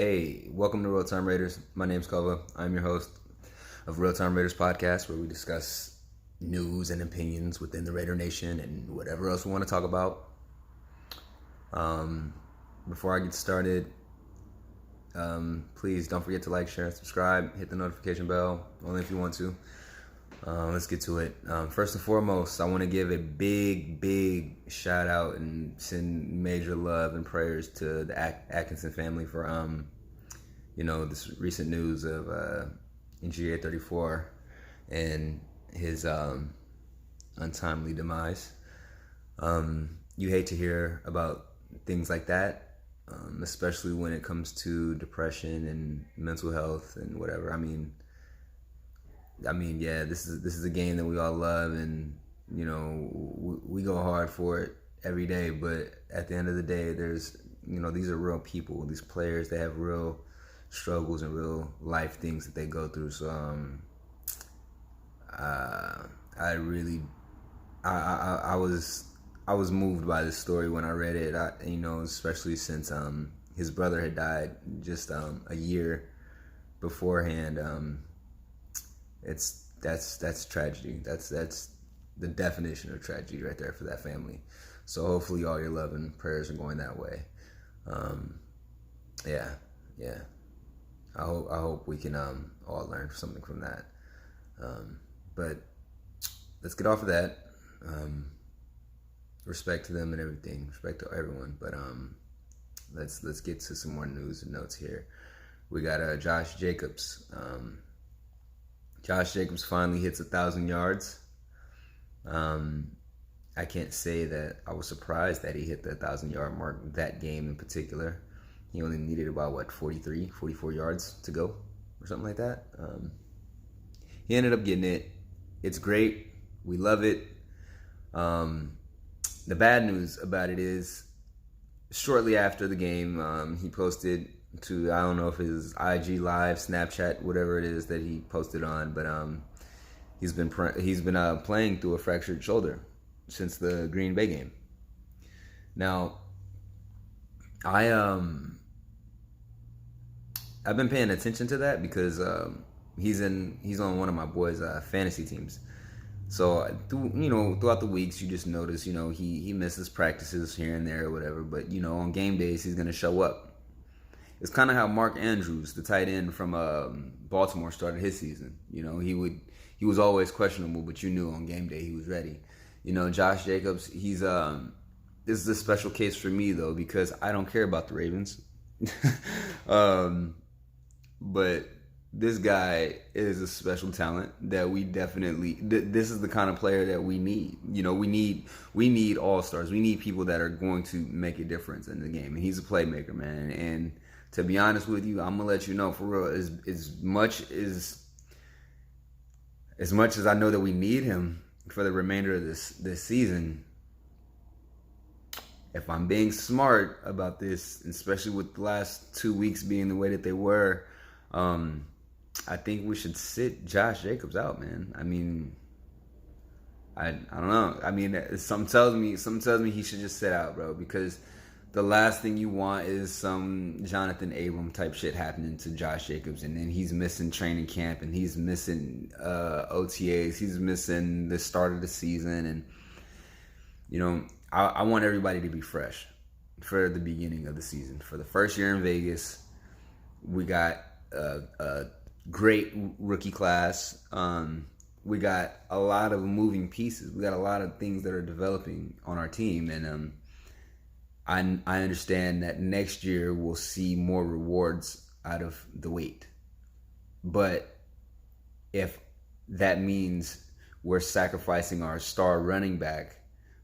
Hey, welcome to Real Time Raiders. My name's Kova. I'm your host of Real Time Raiders podcast, where we discuss news and opinions within the Raider Nation and whatever else we want to talk about. Before I get started, please don't forget to like, share, subscribe, hit the notification bell, only if you want to. Let's get to it. First and foremost, I want to give a big shout out and send major love and prayers to the Atkinson family for this recent news of NGA 34 and his untimely demise. You hate to hear about things like that, especially when it comes to depression and mental health and whatever. I mean, yeah, this is a game that we all love, and we go hard for it every day. But at the end of the day, there's these are real people. These players, they have real struggles and real life things that they go through. So I was moved by this story when I read it. Especially since his brother had died just a year beforehand. That's tragedy. That's the definition of tragedy right there for that family. So hopefully all your love and prayers are going that way. Yeah. I hope we can all learn something from that. But let's get off of that. Respect to them and everything. Respect to everyone. But let's get to some more news and notes here. We got Josh Jacobs. Josh Jacobs finally hits 1,000 yards. I can't say that I was surprised that he hit the 1,000-yard mark that game in particular. He only needed about, 44 yards to go or something like that. He ended up getting it. It's great. We love it. The bad news about it is shortly after the game, he posted to, I don't know if his IG Live, Snapchat, whatever it is that he posted on, but he's been playing through a fractured shoulder since the Green Bay game. Now, I've been paying attention to that because he's on one of my boys' fantasy teams. So throughout the weeks, you just notice he misses practices here and there or whatever, but on game days he's gonna show up. It's kind of how Mark Andrews, the tight end from Baltimore, started his season. He was always questionable, but you knew on game day he was ready. Josh Jacobs, this is a special case for me though, because I don't care about the Ravens. But this guy is a special talent that we definitely. This is the kind of player that we need. We need all-stars. We need people that are going to make a difference in the game, and he's a playmaker, man. And to be honest with you, I'm gonna let you know for real. As much as I know that we need him for the remainder of this season, if I'm being smart about this, especially with the last 2 weeks being the way that they were, I think we should sit Josh Jacobs out, man. I mean, I don't know. I mean, something tells me he should just sit out, bro, because the last thing you want is some Jonathan Abram type shit happening to Josh Jacobs, and then he's missing training camp, and he's missing OTAs, he's missing the start of the season, and I want everybody to be fresh for the beginning of the season. For the first year in Vegas, we got a great rookie class. We got a lot of moving pieces. We got a lot of things that are developing on our team, and I understand that next year we'll see more rewards out of the wait. But if that means we're sacrificing our star running back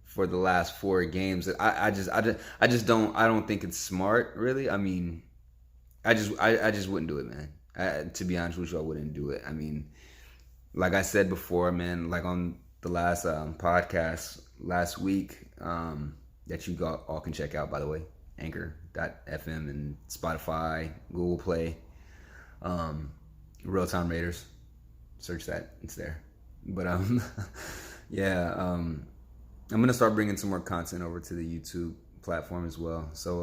for the last 4 games, I don't think it's smart, really. I mean, I just wouldn't do it, man. To be honest with you, I wouldn't do it. I mean, like I said before, man, like on the last podcast last week, that you all can check out, by the way, Anchor.fm and Spotify, Google Play, Real Time Raiders. Search that, it's there. But yeah, I'm gonna start bringing some more content over to the YouTube platform as well. So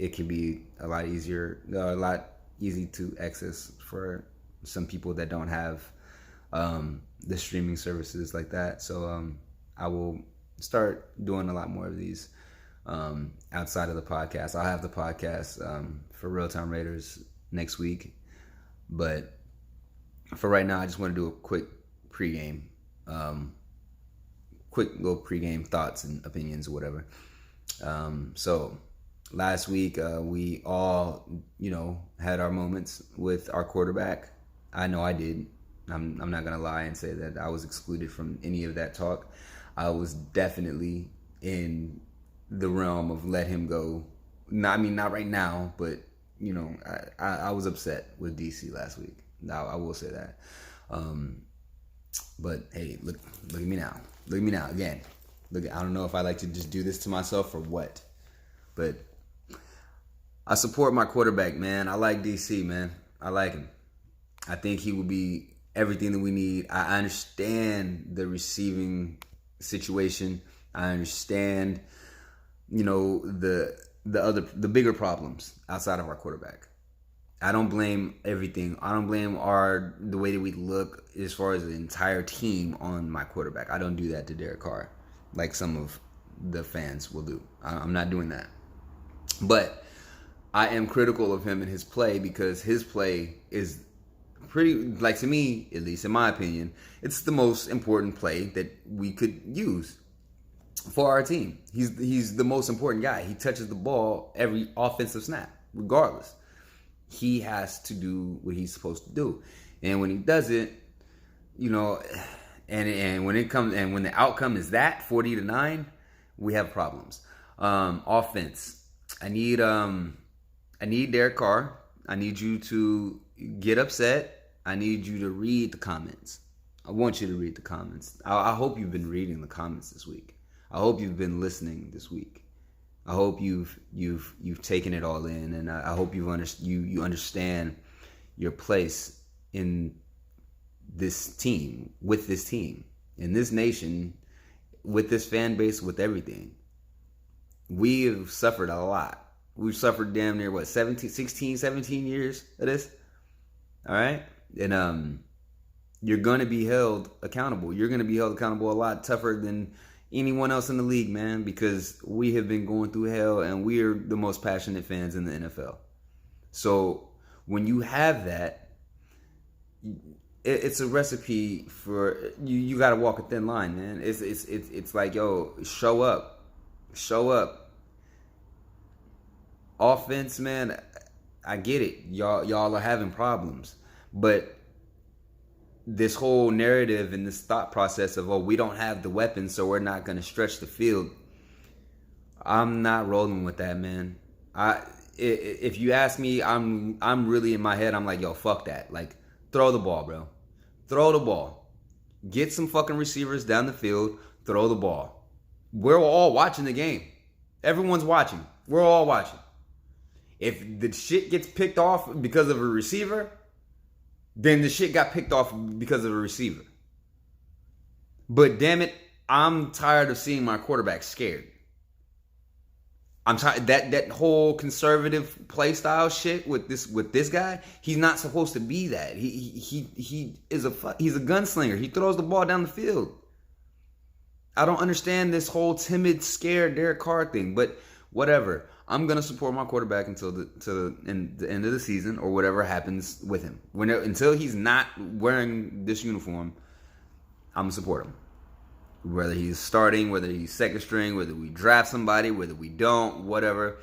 it can be a lot easy to access for some people that don't have the streaming services like that. So I will start doing a lot more of these outside of the podcast. I'll have the podcast for Real Time Raiders next week, but for right now, I just want to do a quick pregame, quick little pregame thoughts and opinions or whatever. So last week we all, had our moments with our quarterback. I know I did. I'm not gonna lie and say that I was excluded from any of that talk. I was definitely in the realm of let him go. Not right now, but I was upset with DC last week. I will say that. But hey, look at me now. Look at me now again. I don't know if I like to just do this to myself or what, but I support my quarterback, man. I like DC, man. I like him. I think he will be everything that we need. I understand the receiving situation. I understand, the bigger problems outside of our quarterback. I don't blame everything. I don't blame the way that we look as far as the entire team on my quarterback. I don't do that to Derek Carr like some of the fans will do. I'm not doing that. But I am critical of him and his play because his play is pretty, like, to me, at least in my opinion, it's the most important play that we could use for our team. He's the most important guy. He touches the ball every offensive snap, regardless. He has to do what he's supposed to do. And when he does it, and when the outcome is that 40-9, we have problems. Offense. I need Derek Carr. I need you to get upset. I need you to read the comments. I want you to read the comments. I hope you've been reading the comments this week. I hope you've been listening this week. I hope you've taken it all in, and I hope you understand your place in this team, with this team, in this nation, with this fan base, with everything. We have suffered a lot. We've suffered damn near 16, 17 years of this. All right, and you're gonna be held accountable. You're gonna be held accountable a lot tougher than anyone else in the league, man, because we have been going through hell and we're the most passionate fans in the NFL. So when you have that, it's a recipe for you got to walk a thin line, man. It's like, yo, show up. Offense, man, I get it. Y'all are having problems, but this whole narrative and this thought process of, we don't have the weapons, so we're not going to stretch the field. I'm not rolling with that, man. If you ask me, I'm really in my head, I'm like, yo, fuck that. Like, throw the ball, bro. Throw the ball. Get some fucking receivers down the field. Throw the ball. We're all watching the game. Everyone's watching. We're all watching. If the shit gets picked off because of a receiver, then the shit got picked off because of a receiver. But damn it, I'm tired of seeing my quarterback scared. I'm tired that whole conservative play style shit with this guy. He's not supposed to be that. He's a gunslinger. He throws the ball down the field. I don't understand this whole timid, scared Derek Carr thing, but whatever. I'm gonna support my quarterback until the end of the season or whatever happens with him. Until he's not wearing this uniform, I'm gonna support him. Whether he's starting, whether he's second string, whether we draft somebody, whether we don't, whatever.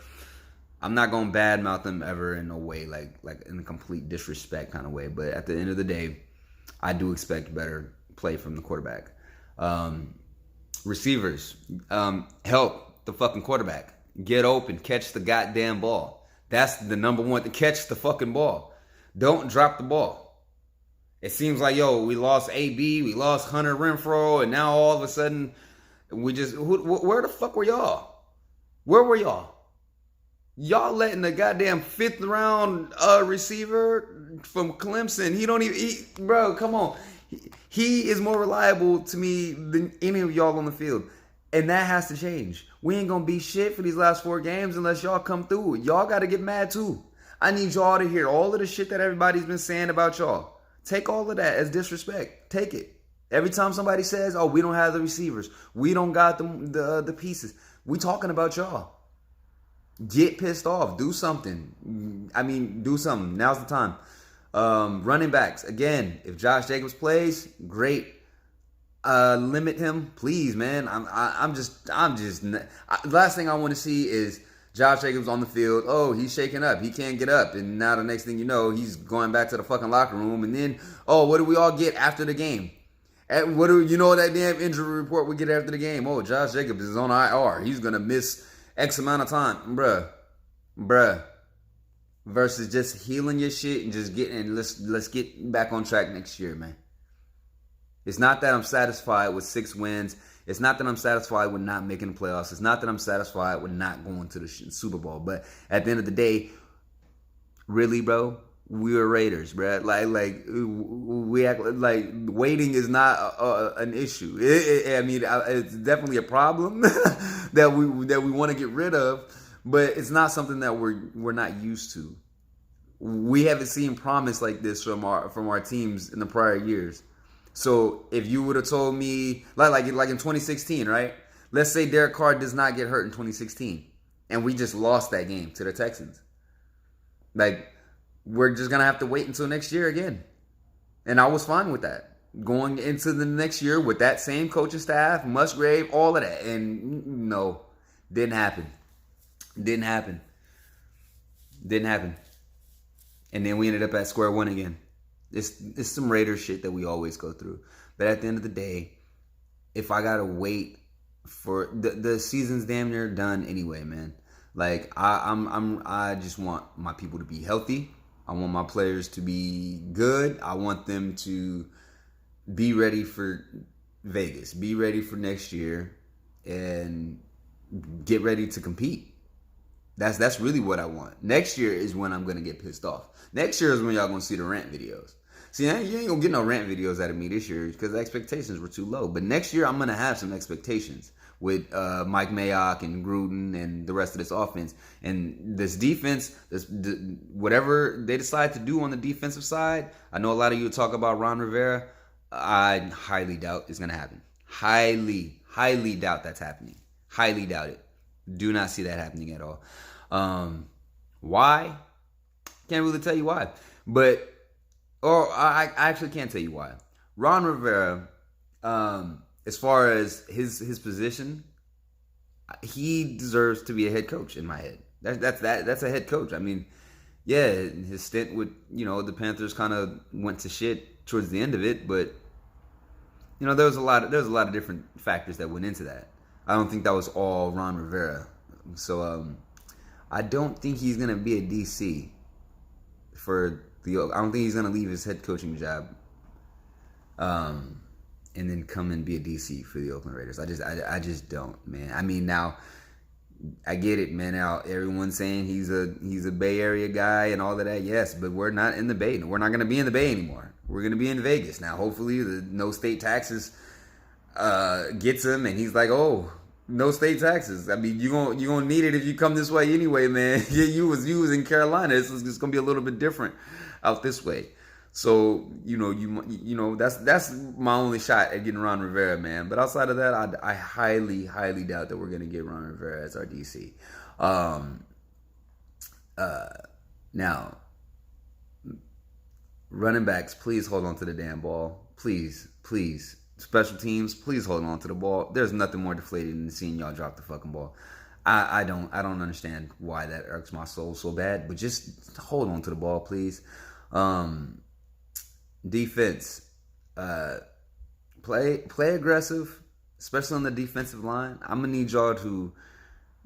I'm not gonna badmouth him ever in a way like in a complete disrespect kind of way. But at the end of the day, I do expect better play from the quarterback. Receivers, help the fucking quarterback. Get open, catch the goddamn ball. That's the number one to catch the fucking ball. Don't drop the ball. It seems like, we lost AB, we lost Hunter Renfrow, and now all of a sudden, where the fuck were y'all? Where were y'all? Y'all letting the goddamn 5th round receiver from Clemson, bro, come on. He is more reliable to me than any of y'all on the field. And that has to change. We ain't gonna be shit for these last 4 games unless y'all come through. Y'all gotta get mad too. I need y'all to hear all of the shit that everybody's been saying about y'all. Take all of that as disrespect. Take it. Every time somebody says, "Oh, we don't have the receivers, we don't got the pieces," we talking about y'all. Get pissed off. Do something. I mean, do something. Now's the time. Running backs again. If Josh Jacobs plays, great. Limit him, please, man. I'm just. Last thing I want to see is Josh Jacobs on the field. Oh, he's shaking up. He can't get up, and now the next thing you know, he's going back to the fucking locker room. And then, oh, what do we all get after the game? What do you know that damn injury report we get after the game? Oh, Josh Jacobs is on IR. He's gonna miss X amount of time, bruh. Versus just healing your shit and just getting. Let's get back on track next year, man. It's not that I'm satisfied with 6 wins. It's not that I'm satisfied with not making the playoffs. It's not that I'm satisfied with not going to the Super Bowl. But at the end of the day, really, bro, we were Raiders, bro. Like we act like waiting is not an issue. It's definitely a problem that we want to get rid of, but it's not something that we're not used to. We haven't seen promise like this from our teams in the prior years. So if you would have told me, like in 2016, right? Let's say Derek Carr does not get hurt in 2016, and we just lost that game to the Texans. Like, we're just going to have to wait until next year again. And I was fine with that. Going into the next year with that same coaching staff, Musgrave, all of that. And no, didn't happen. Didn't happen. And then we ended up at square one again. It's some Raiders shit that we always go through. But at the end of the day, if I gotta wait for the season's damn near done anyway, man. Like I just want my people to be healthy. I want my players to be good. I want them to be ready for Vegas, be ready for next year, and get ready to compete. That's really what I want. Next year is when I'm gonna get pissed off. Next year is when y'all gonna see the rant videos. See, you ain't gonna get no rant videos out of me this year because the expectations were too low. But next year I'm gonna have some expectations with Mike Mayock and Gruden and the rest of this offense and this defense. Whatever they decide to do on the defensive side, I know a lot of you talk about Ron Rivera. I highly doubt it's gonna happen. Highly doubt that's happening. Highly doubt it. Do not see that happening at all. Why? Can't really tell you why. I actually can't tell you why. Ron Rivera, as far as his position, he deserves to be a head coach in my head. That's a head coach. I mean, yeah, his stint with the Panthers kind of went to shit towards the end of it, but there was a lot of different factors that went into that. I don't think that was all Ron Rivera. So I don't think he's gonna be a DC I don't think he's gonna leave his head coaching job and then come and be a DC for the Oakland Raiders. I just don't, man. I mean, now I get it, man. Now everyone's saying he's a Bay Area guy and all of that. Yes, but we're not in the Bay. We're not gonna be in the Bay anymore. We're gonna be in Vegas now. Hopefully, the no state taxes gets him, and he's like, oh, no state taxes. I mean, you gonna need it if you come this way anyway, man. Yeah, you was in Carolina. It's gonna be a little bit different out this way. So that's my only shot at getting Ron Rivera, man. But outside of that, I highly doubt that we're gonna get Ron Rivera as our DC. Now, running backs, please hold on to the damn ball, please. Special teams, please hold on to the ball. There's nothing more deflating than seeing y'all drop the fucking ball. I don't understand why that irks my soul so bad, but just hold on to the ball, please. Defense, play aggressive, especially on the defensive line. I'm gonna need y'all to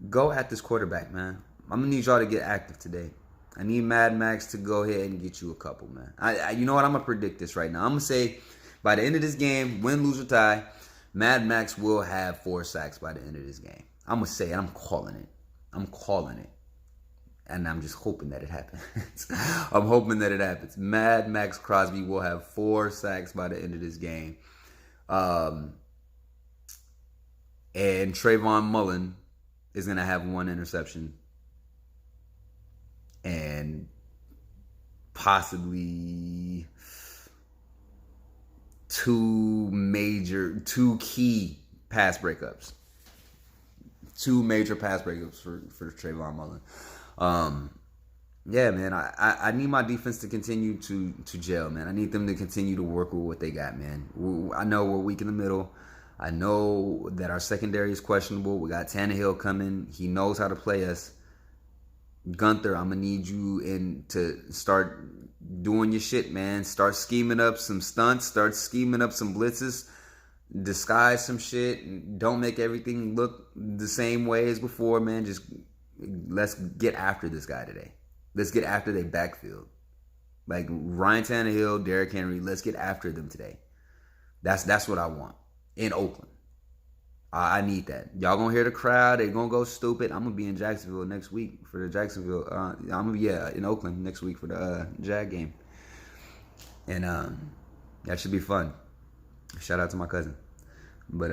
go at this quarterback, man. I'm gonna need y'all to get active today. I need Mad Max to go ahead and get you a couple, man. You know what? I'm gonna predict this right now. I'm gonna say, by the end of this game, win, lose, or tie, Mad Max will have 4 sacks by the end of this game. I'm going to say it. I'm calling it. And I'm just hoping that it happens. I'm hoping that it happens. Mad Max Crosby will have 4 sacks by the end of this game. and Trayvon Mullen is going to have one interception and possibly two key pass breakups. Two major pass breakups for Trayvon Mullen. Yeah, man, I need my defense to continue to gel, man. I need them to continue to work with what they got, man. I know we're weak in the middle. I know that our secondary is questionable. We got Tannehill coming. He knows how to play us. Gunther, I'm going to need you to start doing your shit, man. Start scheming up some stunts. Start scheming up some blitzes. Disguise some shit. Don't make everything look the same way as before, man. Just let's get after this guy today. Let's get after their backfield. Like Ryan Tannehill, Derrick Henry, let's get after them today. That's what I want in Oakland. I need that. Y'all gonna hear the crowd. They gonna go stupid. I'm gonna be in Jacksonville next week for the Jacksonville. I'm gonna be in Oakland next week for the Jag game, and that should be fun. Shout out to my cousin. But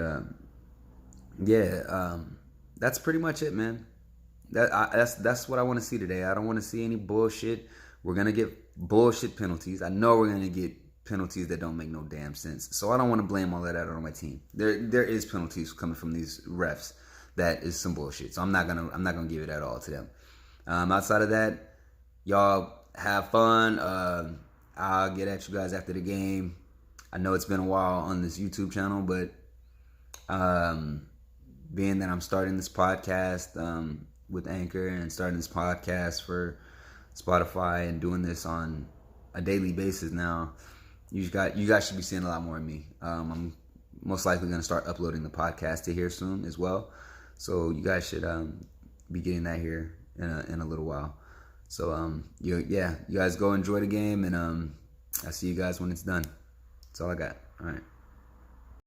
that's pretty much it, man. That's what I want to see today. I don't want to see any bullshit. We're gonna get bullshit penalties. I know we're gonna get penalties that don't make no damn sense. So I don't want to blame all that out on my team. There is penalties coming from these refs that is some bullshit. So I'm not gonna give it at all to them. Outside of that, y'all have fun. I'll get at you guys after the game. I know it's been a while on this YouTube channel, but being that I'm starting this podcast with Anchor and starting this podcast for Spotify and doing this on a daily basis now, you guys should be seeing a lot more of me. I'm most likely going to start uploading the podcast to here soon as well. So you guys should be getting that here in a little while. So you guys go enjoy the game, and I'll see you guys when it's done. That's all I got. All right.